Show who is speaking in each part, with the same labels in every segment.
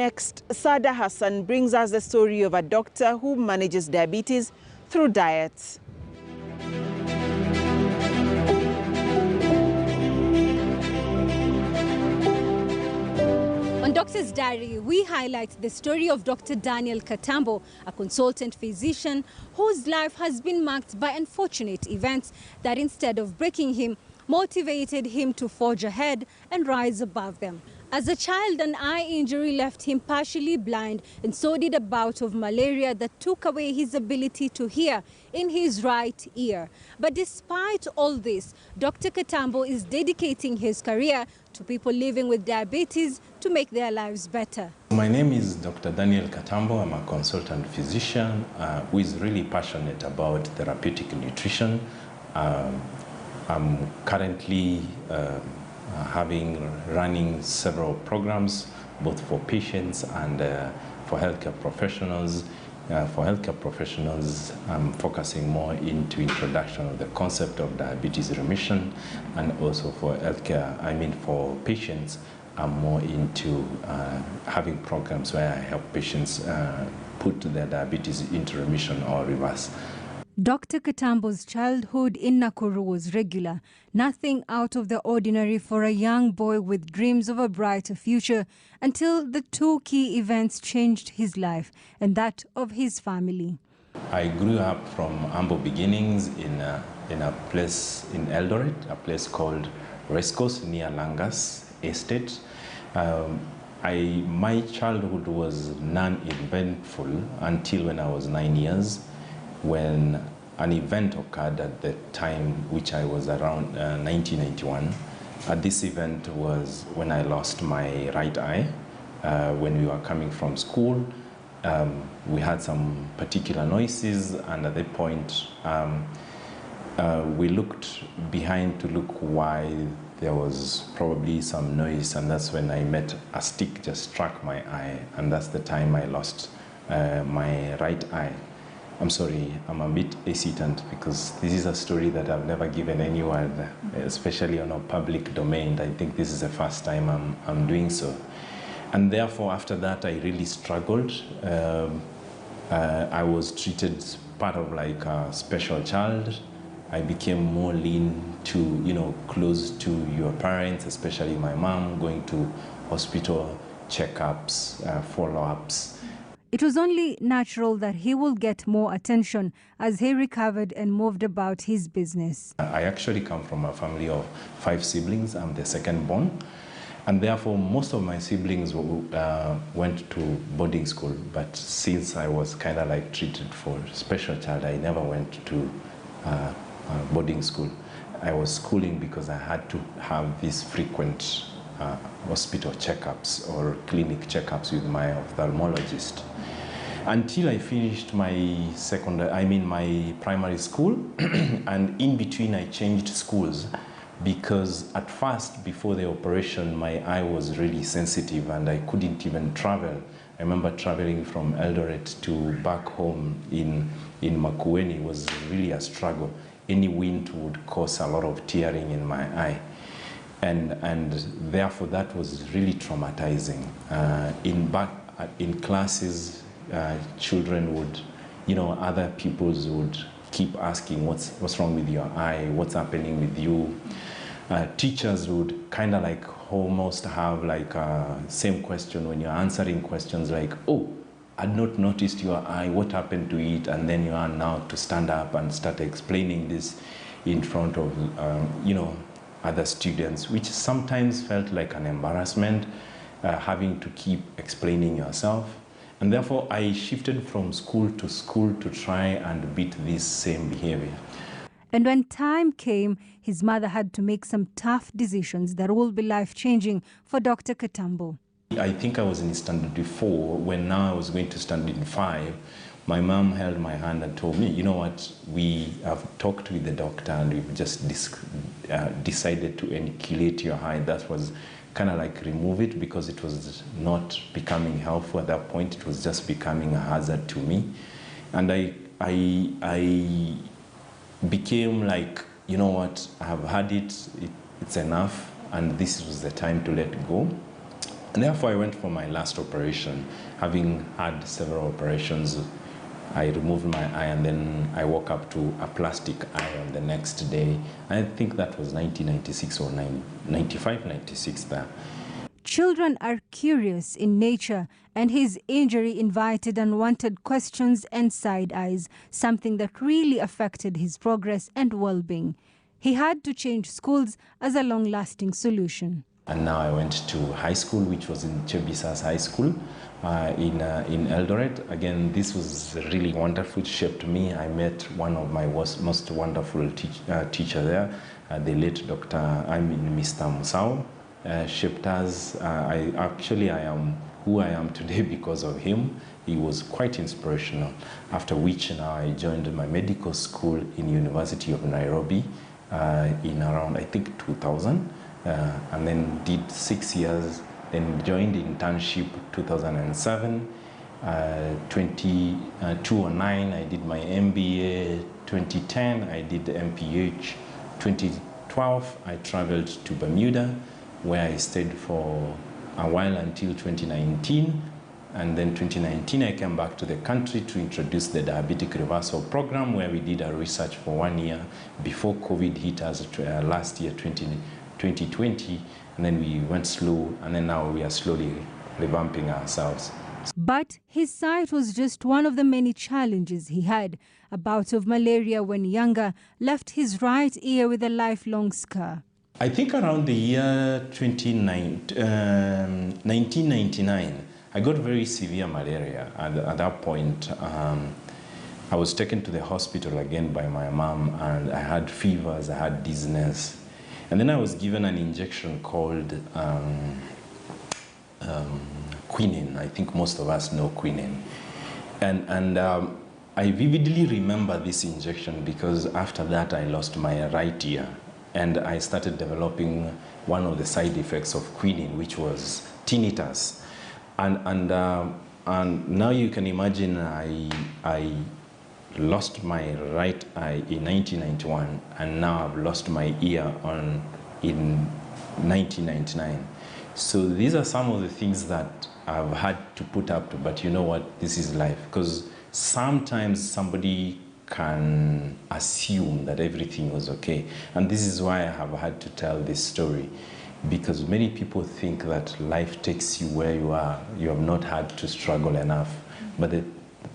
Speaker 1: Next, Sada Hassan brings us the story of a doctor who manages diabetes through diet.
Speaker 2: On Doctor's Diary, we highlight the story of Dr. Daniel Katambo, a consultant physician whose life has been marked by unfortunate events that, instead of breaking him, motivated him to forge ahead and rise above them. As a child, an eye injury left him partially blind, and so did a bout of malaria that took away his ability to hear in his right ear. But despite all this, Dr. Katambo is dedicating his career to people living with diabetes to make their lives better.
Speaker 3: My name is Dr. Daniel Katambo. I'm a consultant physician who is really passionate about therapeutic nutrition. I'm currently running several programs, both for patients and for healthcare professionals. For healthcare professionals, I'm focusing more into introduction of the concept of diabetes remission, and also for for patients, I'm more into having programs where I help patients put their diabetes into remission or reverse.
Speaker 2: Dr. Katambo's childhood in Nakuru was regular, nothing out of the ordinary for a young boy with dreams of a brighter future, until the two key events changed his life and that of his family.
Speaker 3: I grew up from humble beginnings in a place in Eldoret, a place called Rescos near Langas Estate. My childhood was non-eventful until when I was 9 years, when an event occurred at the time, which I was around 1991. This event was when I lost my right eye. When we were coming from school, we had some particular noises, and at that point, we looked behind to look why there was probably some noise, and that's when I met a stick just struck my eye, and that's the time I lost my right eye. I'm sorry, I'm a bit hesitant because this is a story that I've never given anyone, especially on a public domain. I think this is the first time I'm doing so. And therefore, after that, I really struggled. I was treated part of like a special child. I became more lean to, close to your parents, especially my mom, going to hospital checkups, follow-ups.
Speaker 2: It was only natural that he will get more attention as he recovered and moved about his business.
Speaker 3: I actually come from a family of 5 siblings. I'm the second born. And therefore, most of my siblings went to boarding school. But since I was kind of like treated for special child, I never went to boarding school. I was schooling because I had to have these frequent hospital checkups or clinic checkups with my ophthalmologist. Until I finished my my primary school, and in between I changed schools because at first, before the operation, my eye was really sensitive and I couldn't even travel. I remember traveling from Eldoret to back home in Makueni was really a struggle. Any wind would cause a lot of tearing in my eye. And therefore that was really traumatizing. In classes, children would, other peoples would keep asking what's wrong with your eye, what's happening with you. Teachers would kind of like almost have like same question when you're answering questions like, oh, I'd not noticed your eye, what happened to it? And then you are now to stand up and start explaining this in front of, other students, which sometimes felt like an embarrassment, having to keep explaining yourself. And therefore, I shifted from school to try and beat this same behavior.
Speaker 2: And when time came, his mother had to make some tough decisions that will be life-changing for Dr. Katambo.
Speaker 3: I think I was in standard 4, when now I was going to standard 5. My mom held my hand and told me, you know what, we have talked with the doctor and we've just decided to inoculate your eye. That was kind of like remove it because it was not becoming helpful at that point. It was just becoming a hazard to me. And I became like, you know what, I have had it, it's enough, and this was the time to let go. And therefore, I went for my last operation. Having had several operations, I removed my eye and then I woke up to a plastic eye on the next day. I think that was 1996 or 95, 96 there.
Speaker 2: Children are curious in nature, and his injury invited unwanted questions and side eyes, something that really affected his progress and well-being. He had to change schools as a long-lasting solution.
Speaker 3: And now I went to high school, which was in Chebisas High School in Eldoret. Again, this was really wonderful. It shaped me. I met one of my most wonderful teacher there, the late Mr. Musao. Shaped us. I am who I am today because of him. He was quite inspirational. After which now I joined my medical school in University of Nairobi in around, I think, 2000. And then did 6 years, then joined internship 2007. 2009 I did my MBA. 2010 I did the MPH. 2012 I traveled to Bermuda, where I stayed for a while until 2019. And then 2019 I came back to the country to introduce the diabetic reversal program, where we did our research for 1 year before COVID hit us last year, 2020, and then we went slow, and then now we are slowly revamping ourselves.
Speaker 2: But his sight was just one of the many challenges he had. A bout of malaria when younger left his right ear with a lifelong scar.
Speaker 3: I think around the year 1999, I got very severe malaria. At that point, I was taken to the hospital again by my mom, and I had fevers, I had dizziness. And then I was given an injection called quinine. I think most of us know quinine. And I vividly remember this injection because after that I lost my right ear. And I started developing one of the side effects of quinine, which was tinnitus. And now you can imagine I lost my right eye in 1991, and now I've lost my ear in 1999. So these are some of the things that I've had to put up to, but you know what, this is life. Because sometimes somebody can assume that everything was okay. And this is why I have had to tell this story, because many people think that life takes you where you are. You have not had to struggle enough. But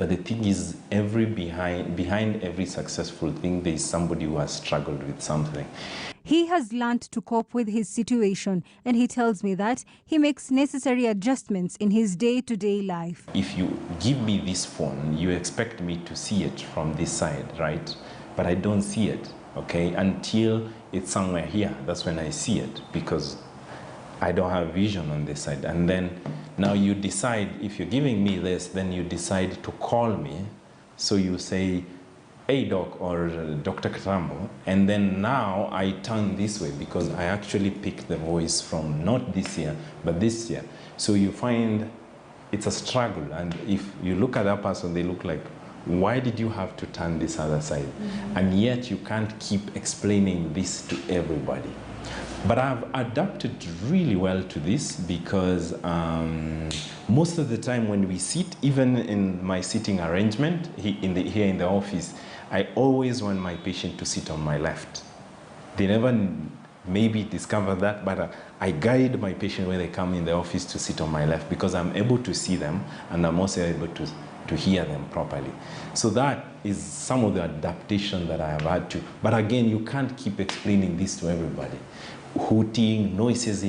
Speaker 3: the thing is, behind every successful thing, there is somebody who has struggled with something.
Speaker 2: He has learned to cope with his situation, and he tells me that he makes necessary adjustments in his day-to-day life.
Speaker 3: If you give me this phone, you expect me to see it from this side, right? But I don't see it, okay? Until it's somewhere here, that's when I see it, because I don't have vision on this side. And then now you decide, if you're giving me this, then you decide to call me. So you say, hey doc, or Dr. Katambo, and then now I turn this way because I actually pick the voice from not this ear, but this ear. So you find it's a struggle, and if you look at that person, they look like, why did you have to turn this other side? Mm-hmm. And yet you can't keep explaining this to everybody. But I've adapted really well to this because most of the time when we sit, even in my sitting arrangement here in the office, I always want my patient to sit on my left. They never maybe discover that, but I guide my patient when they come in the office to sit on my left because I'm able to see them and I'm also able to hear them properly. So that is some of the adaptation that I have had to. But again, you can't keep explaining this to everybody. Hooting, noises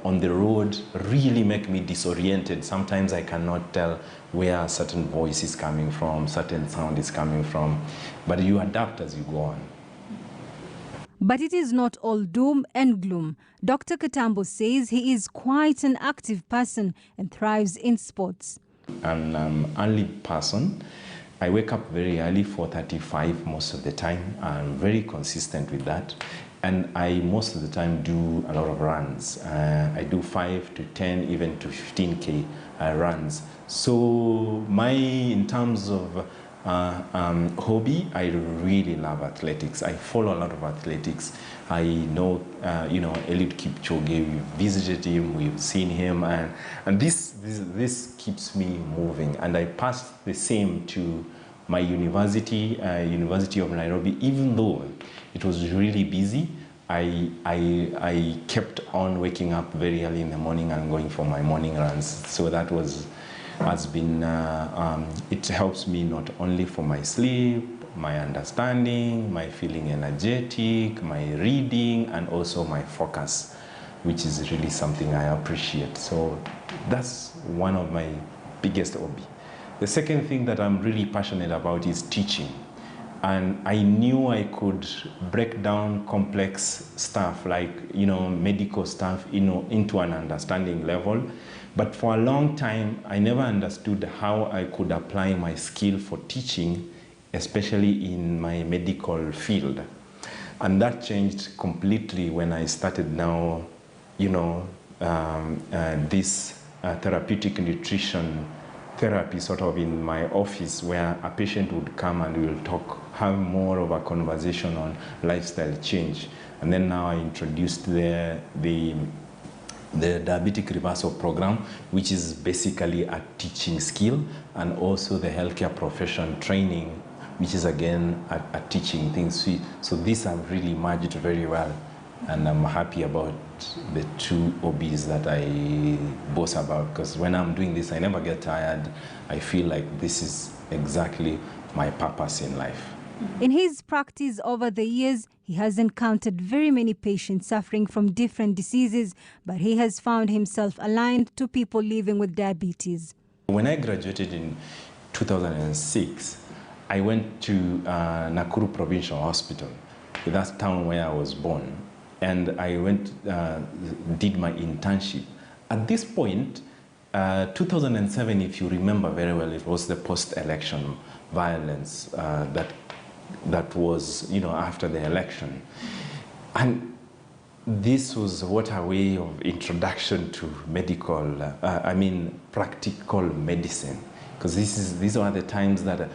Speaker 3: on the road really make me disoriented. Sometimes I cannot tell where a certain voice is coming from, certain sound is coming from, but you adapt as you go on.
Speaker 2: But it is not all doom and gloom. Dr. Katambo says he is quite an active person and thrives in sports.
Speaker 3: I'm an early person. I wake up very early, 4:35 most of the time. I'm very consistent with that. And I, most of the time, do a lot of runs. I do 5 to 10, even to 15K runs. So in terms of hobby, I really love athletics. I follow a lot of athletics. I know, Eliud Kipchoge. We've visited him, we've seen him, and this keeps me moving. And I passed the same to my university, University of Nairobi. Even though it was really busy, I kept on waking up very early in the morning and going for my morning runs. So that has been, it helps me not only for my sleep, my understanding, my feeling energetic, my reading, and also my focus, which is really something I appreciate. So that's one of my biggest hobby. The second thing that I'm really passionate about is teaching. And I knew I could break down complex stuff like, medical stuff, into an understanding level. But for a long time, I never understood how I could apply my skill for teaching, especially in my medical field. And that changed completely when I started now, this therapeutic nutrition therapy sort of in my office, where a patient would come and we will have more of a conversation on lifestyle change. And then now I introduced the diabetic reversal program, which is basically a teaching skill, and also the healthcare profession training, which is again a teaching thing. So these have really merged very well, and I'm happy about the two hobbies that I boast about, because when I'm doing this, I never get tired. I feel like this is exactly my purpose in life.
Speaker 2: In his practice over the years, he has encountered very many patients suffering from different diseases, but he has found himself aligned to people living with diabetes.
Speaker 3: When I graduated in 2006, I went to Nakuru Provincial Hospital. That's the town where I was born. And I went, did my internship. At this point, 2007, if you remember very well, it was the post-election violence that was, after the election. And this was what a way of introduction to practical medicine. Because these are the times that,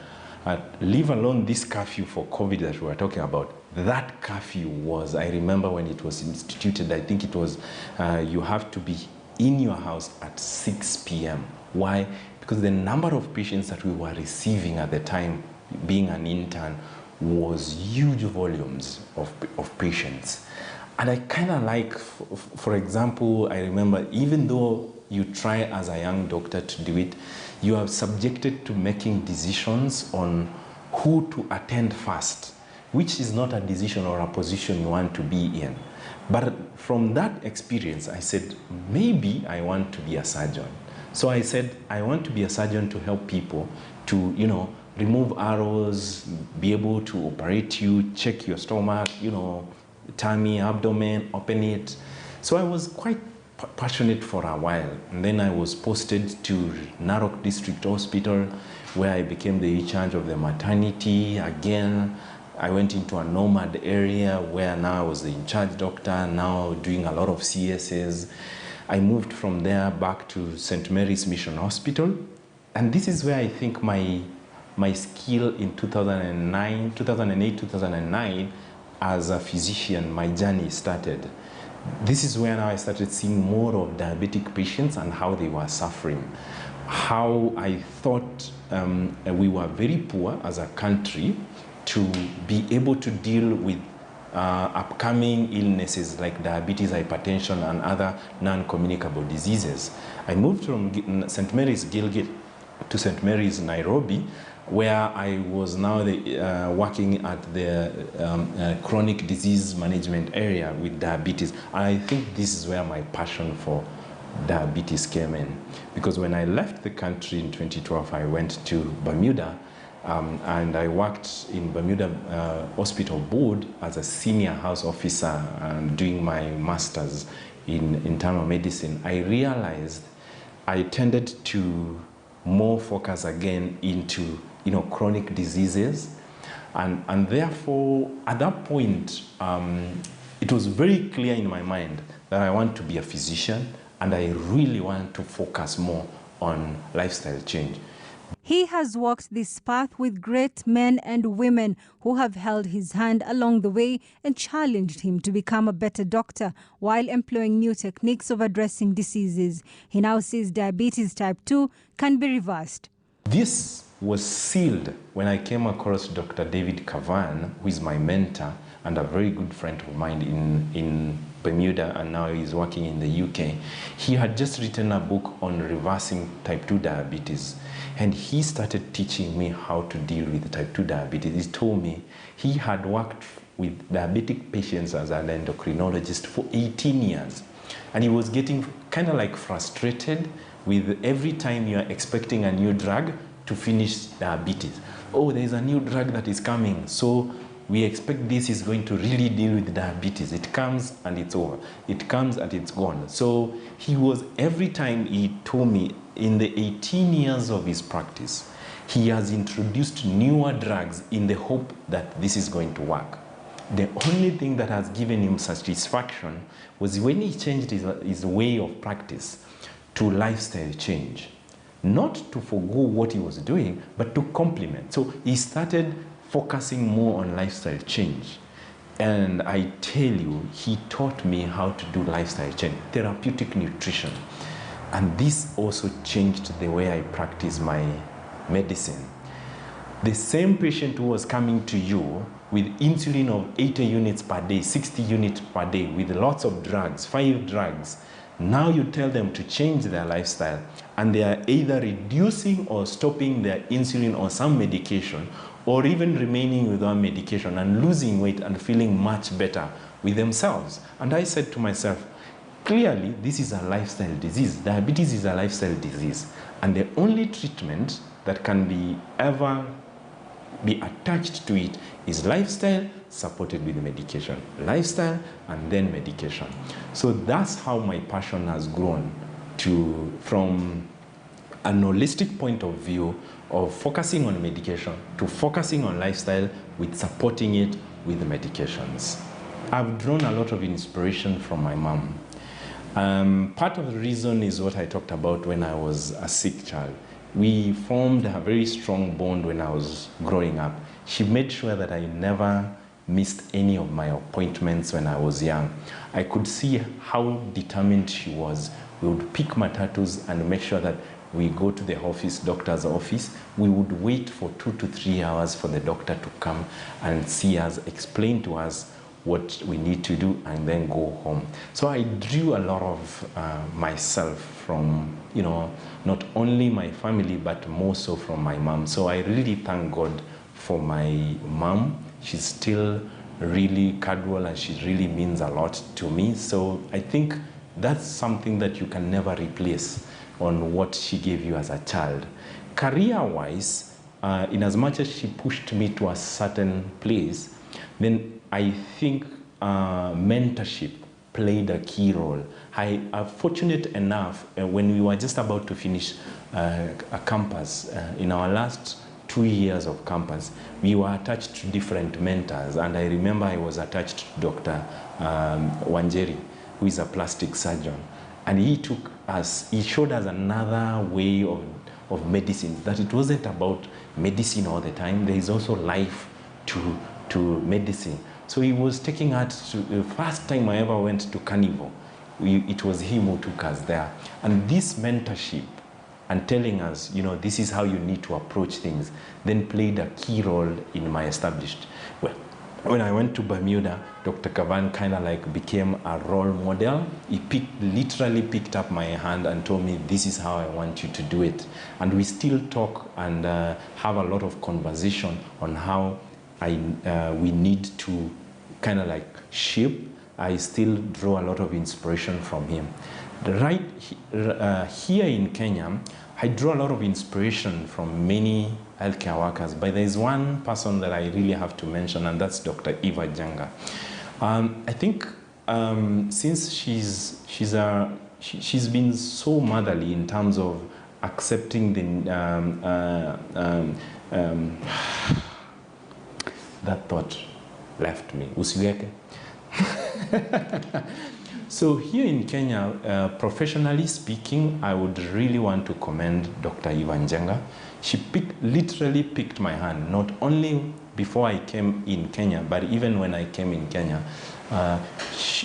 Speaker 3: leave alone this curfew for COVID that we were talking about. That curfew was, I remember when it was instituted, I think it was, you have to be in your house at 6 p.m. Why? Because the number of patients that we were receiving at the time, being an intern, was huge volumes of patients. And I kind of like, for example, I remember, even though you try as a young doctor to do it, you are subjected to making decisions on who to attend first, which is not a decision or a position you want to be in. But from that experience, I said, maybe I want to be a surgeon. So I said, I want to be a surgeon to help people to, remove arrows, be able to operate you, check your stomach, tummy, abdomen, open it. So I was quite passionate for a while. And then I was posted to Narok District Hospital, where I became the in-charge of the maternity. Again, I went into a nomad area where now I was the in-charge doctor, now doing a lot of CSs. I moved from there back to St. Mary's Mission Hospital. And this is where I think my skill in 2008, 2009, as a physician, my journey started. This is where now I started seeing more of diabetic patients and how they were suffering. How I thought we were very poor as a country to be able to deal with upcoming illnesses like diabetes, hypertension, and other non-communicable diseases. I moved from St. Mary's Gilgit to St. Mary's Nairobi, where I was now working at the chronic disease management area with diabetes. And I think this is where my passion for diabetes came in. Because when I left the country in 2012, I went to Bermuda, and I worked in Bermuda Hospital Board as a senior house officer and doing my master's in internal medicine. I realized I tended to more focus again into chronic diseases, and therefore at that point it was very clear in my mind that I want to be a physician, and I really want to focus more on lifestyle change.
Speaker 2: He has walked this path with great men and women who have held his hand along the way and challenged him to become a better doctor while employing new techniques of addressing diseases. He now says diabetes type 2 can be reversed.
Speaker 3: This was sealed when I came across Dr. David Kavan, who is my mentor and a very good friend of mine in Bermuda, and now he's working in the UK. He had just written a book on reversing type 2 diabetes, and he started teaching me how to deal with type 2 diabetes. He told me he had worked with diabetic patients as an endocrinologist for 18 years, and he was getting kind of like frustrated with every time you are expecting a new drug to finish diabetes. Oh, there's a new drug that is coming, so we expect this is going to really deal with diabetes. It comes and it's over. It comes and it's gone. So he was, every time he told me, in the 18 years of his practice, he has introduced newer drugs in the hope that this is going to work. The only thing that has given him satisfaction was when he changed his way of practice to lifestyle change. Not to forgo what he was doing, but to complement. So he started focusing more on lifestyle change. And I tell you, he taught me how to do lifestyle change, therapeutic nutrition. And this also changed the way I practice my medicine. The same patient who was coming to you with insulin of 80 units per day, 60 units per day, with lots of drugs, 5 drugs, now you tell them to change their lifestyle, and they are either reducing or stopping their insulin or some medication, or even remaining with one medication and losing weight and feeling much better with themselves. And I said to myself, clearly this is a lifestyle disease. Diabetes is a lifestyle disease, and the only treatment that can be ever be attached to it is lifestyle supported with medication. Lifestyle and then medication. So that's how my passion has grown from an holistic point of view of focusing on medication to focusing on lifestyle with supporting it with the medications. I've drawn a lot of inspiration from my mom. Part of the reason is what I talked about when I was a sick child. We formed a very strong bond when I was growing up. She made sure that I never missed any of my appointments when I was young. I could see how determined she was. We would pick matatus and make sure that we go to the doctor's office. We would wait for 2 to 3 hours for the doctor to come and see us, explain to us what we need to do, and then go home. So I drew a lot of myself from, not only my family, but more so from my mom. So I really thank God for my mom. She's still really Cadwell, and she really means a lot to me. So I think that's something that you can never replace on what she gave you as a child. Career-wise, in as much as she pushed me to a certain place, then I think mentorship played a key role. I am fortunate enough, when we were just about to finish a campus, in our last 2 years of campus, we were attached to different mentors, and I remember I was attached to Dr. Wanjeri, who is a plastic surgeon, and he showed us another way of medicine, that it wasn't about medicine all the time. There is also life to medicine. So he was taking us to, the first time I ever went to Carnival, it was him who took us there. And this mentorship and telling us, this is how you need to approach things, then played a key role in my established. Well, when I went to Bermuda, Dr. Kavan kind of like became a role model. He literally picked up my hand and told me, this is how I want you to do it. And we still talk and have a lot of conversation on how we need to kind of like shape. I still draw a lot of inspiration from him. Right here in Kenya, I draw a lot of inspiration from many healthcare workers, but there's one person that I really have to mention, and that's Dr. Eva Janga. I think since she's been so motherly in terms of accepting that thought left me. Usiweke. So here in Kenya, professionally speaking, I would really want to commend Dr. Ivanjenga. She literally picked my hand, not only before I came in Kenya, but even when I came in Kenya.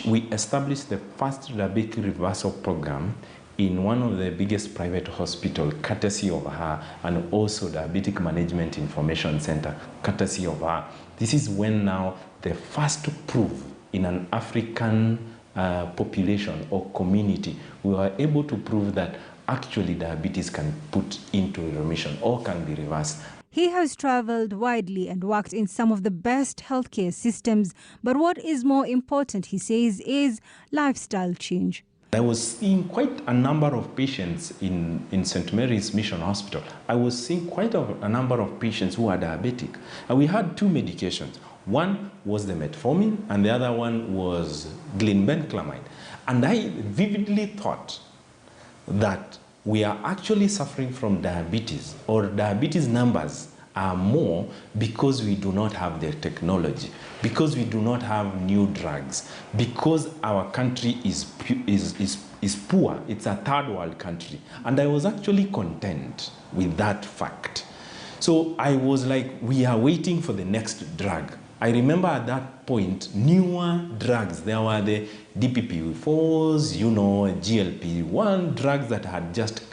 Speaker 3: We established the first diabetic reversal program in one of the biggest private hospitals, courtesy of her, and also Diabetic Management Information Center, courtesy of her. This is when now the first proof in an African population or community, we were able to prove that actually diabetes can put into remission or can be reversed.
Speaker 2: He has traveled widely and worked in some of the best healthcare systems. But what is more important, he says, is lifestyle change.
Speaker 3: I was seeing quite a number of patients in St. Mary's Mission Hospital. I was seeing quite a number of patients who are diabetic. And we had two medications. One was the metformin, and the other one was glinbenclamide. And I vividly thought that we are actually suffering from diabetes, or diabetes numbers are more because we do not have the technology, because we do not have new drugs, because our country is poor. It's a third world country. And I was actually content with that fact. So I was like, we are waiting for the next drug. I remember at that point, newer drugs, there were the DPP-4s, GLP-1 drugs that had just,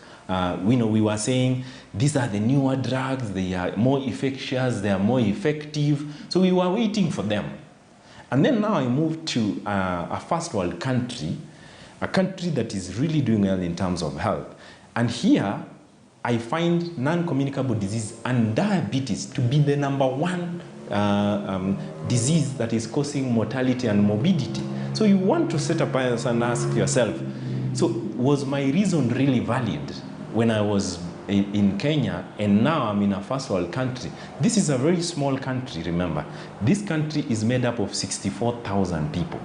Speaker 3: we were saying, these are the newer drugs, they are more infectious, they are more effective. So we were waiting for them. And then now I moved to a first world country, a country that is really doing well in terms of health. And here, I find non-communicable disease and diabetes to be the #1 disease that is causing mortality and morbidity. So you want to set up and ask yourself, so was my reason really valid when I was in Kenya and now I'm in a first world country? This is a very small country, remember. This country is made up of 64,000 people.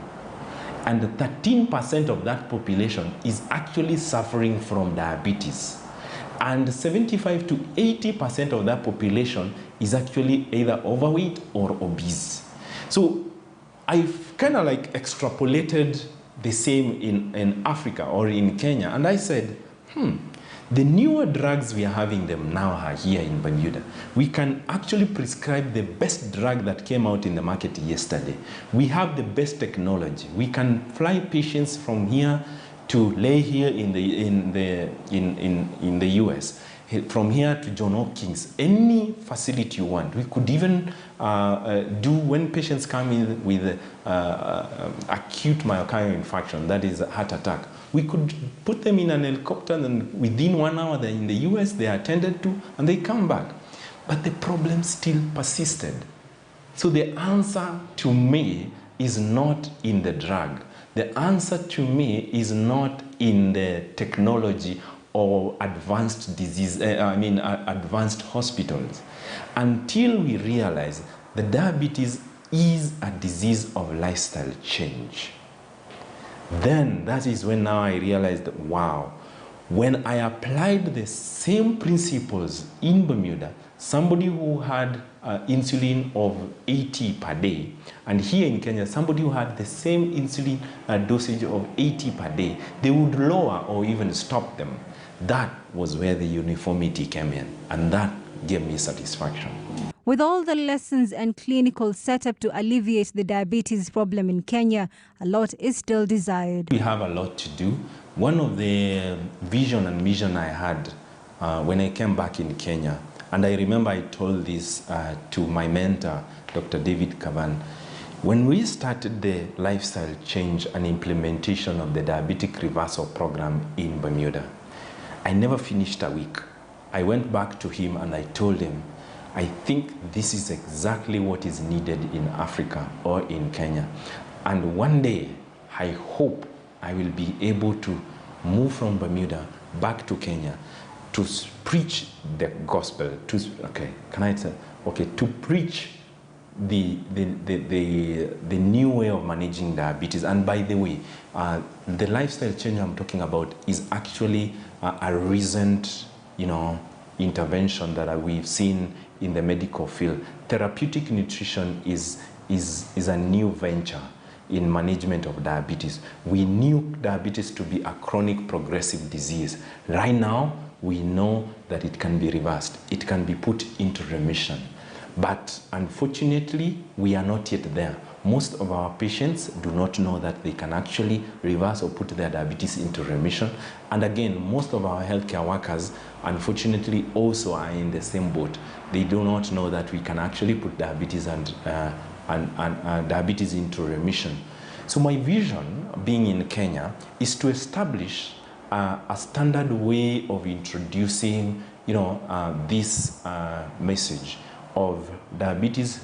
Speaker 3: And 13% of that population is actually suffering from diabetes. And 75 to 80% of that population is actually either overweight or obese. So I've kind of like extrapolated the same in Africa or in Kenya. And I said, the newer drugs we are having them now are here in Bermuda. We can actually prescribe the best drug that came out in the market yesterday. We have the best technology. We can fly patients from here to lay here in the US, from here to John Hopkins, any facility you want. We could even do, when patients come in with acute myocardial infarction, that is a heart attack, we could put them in an helicopter and within 1 hour they're in the US, they are attended to, and they come back. But the problem still persisted. So the answer to me is not in the drug. The answer to me is not in the technology or advanced advanced hospitals. Until we realize that diabetes is a disease of lifestyle change. Then that is when now I realized that, wow, when I applied the same principles in Bermuda, somebody who had insulin of 80 per day, and here in Kenya, somebody who had the same insulin dosage of 80 per day, they would lower or even stop them. That was where the uniformity came in, and that gave me satisfaction.
Speaker 2: With all the lessons and clinical setup to alleviate the diabetes problem in Kenya, a lot is still desired.
Speaker 3: We have a lot to do. One of the vision and mission I had when I came back in Kenya, and I remember I told this to my mentor, Dr. David Kavan, when we started the lifestyle change and implementation of the diabetic reversal program in Bermuda, I never finished a week. I went back to him and I told him, I think this is exactly what is needed in Africa or in Kenya. And one day, I hope I will be able to move from Bermuda back to Kenya to preach the gospel, to preach the new way of managing diabetes. And by the way, the lifestyle change I'm talking about is actually a recent, intervention that we've seen in the medical field. Therapeutic nutrition is a new venture. in management of diabetes. We knew diabetes to be a chronic progressive disease. Right now, we know that it can be reversed. It can be put into remission. But unfortunately, we are not yet there. Most of our patients do not know that they can actually reverse or put their diabetes into remission. And again, most of our healthcare workers, unfortunately, also are in the same boat. They do not know that we can actually put diabetes and diabetes into remission. So my vision, being in Kenya, is to establish a standard way of introducing, this message of diabetes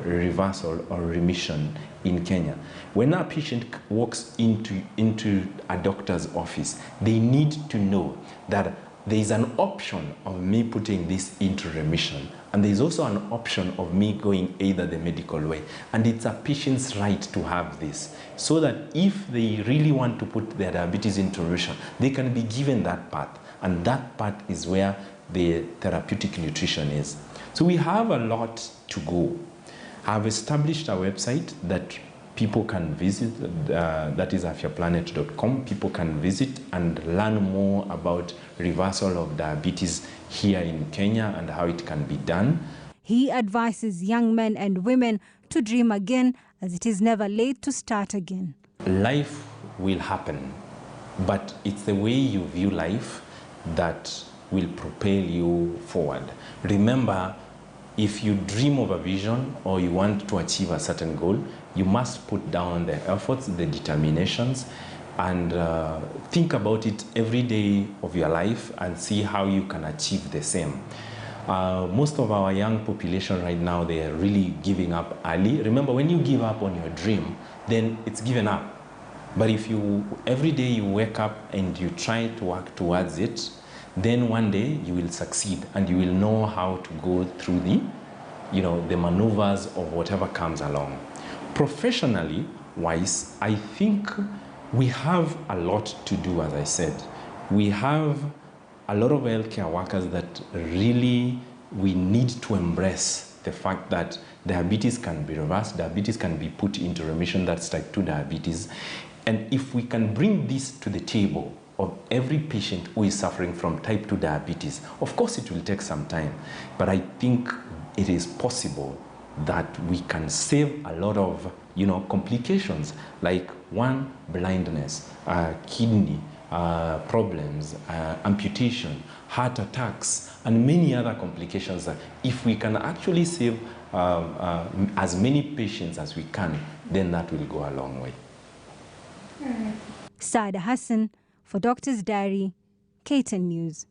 Speaker 3: reversal or remission in Kenya. When a patient walks into a doctor's office, they need to know that there is an option of me putting this into remission, and there is also an option of me going either the medical way. And it's a patient's right to have this, so that if they really want to put their diabetes into remission, they can be given that path, and that path is where the therapeutic nutrition is. So we have a lot to go. I've established a website that people can visit, that is afyaplanet.com. People can visit and learn more about reversal of diabetes here in Kenya and how it can be done.
Speaker 2: He advises young men and women to dream again, as it is never late to start again.
Speaker 3: Life will happen, but it's the way you view life that will propel you forward. Remember, if you dream of a vision or you want to achieve a certain goal, you must put down the efforts, the determinations, and think about it every day of your life and see how you can achieve the same. Most of our young population right now, they are really giving up early. Remember, when you give up on your dream, then it's given up. But if you, every day you wake up and you try to work towards it, then one day you will succeed and you will know how to go through the, the maneuvers of whatever comes along. Professionally wise, I think we have a lot to do, as I said. We have a lot of healthcare workers that really we need to embrace the fact that diabetes can be reversed, diabetes can be put into remission, that's type 2 diabetes. And if we can bring this to the table of every patient who is suffering from type 2 diabetes, of course it will take some time, but I think it is possible that we can save a lot of complications, like one, blindness, kidney problems, amputation, heart attacks, and many other complications. If we can actually save as many patients as we can, then that will go a long way.
Speaker 2: Saada Hassan for Doctor's Diary, KTN News.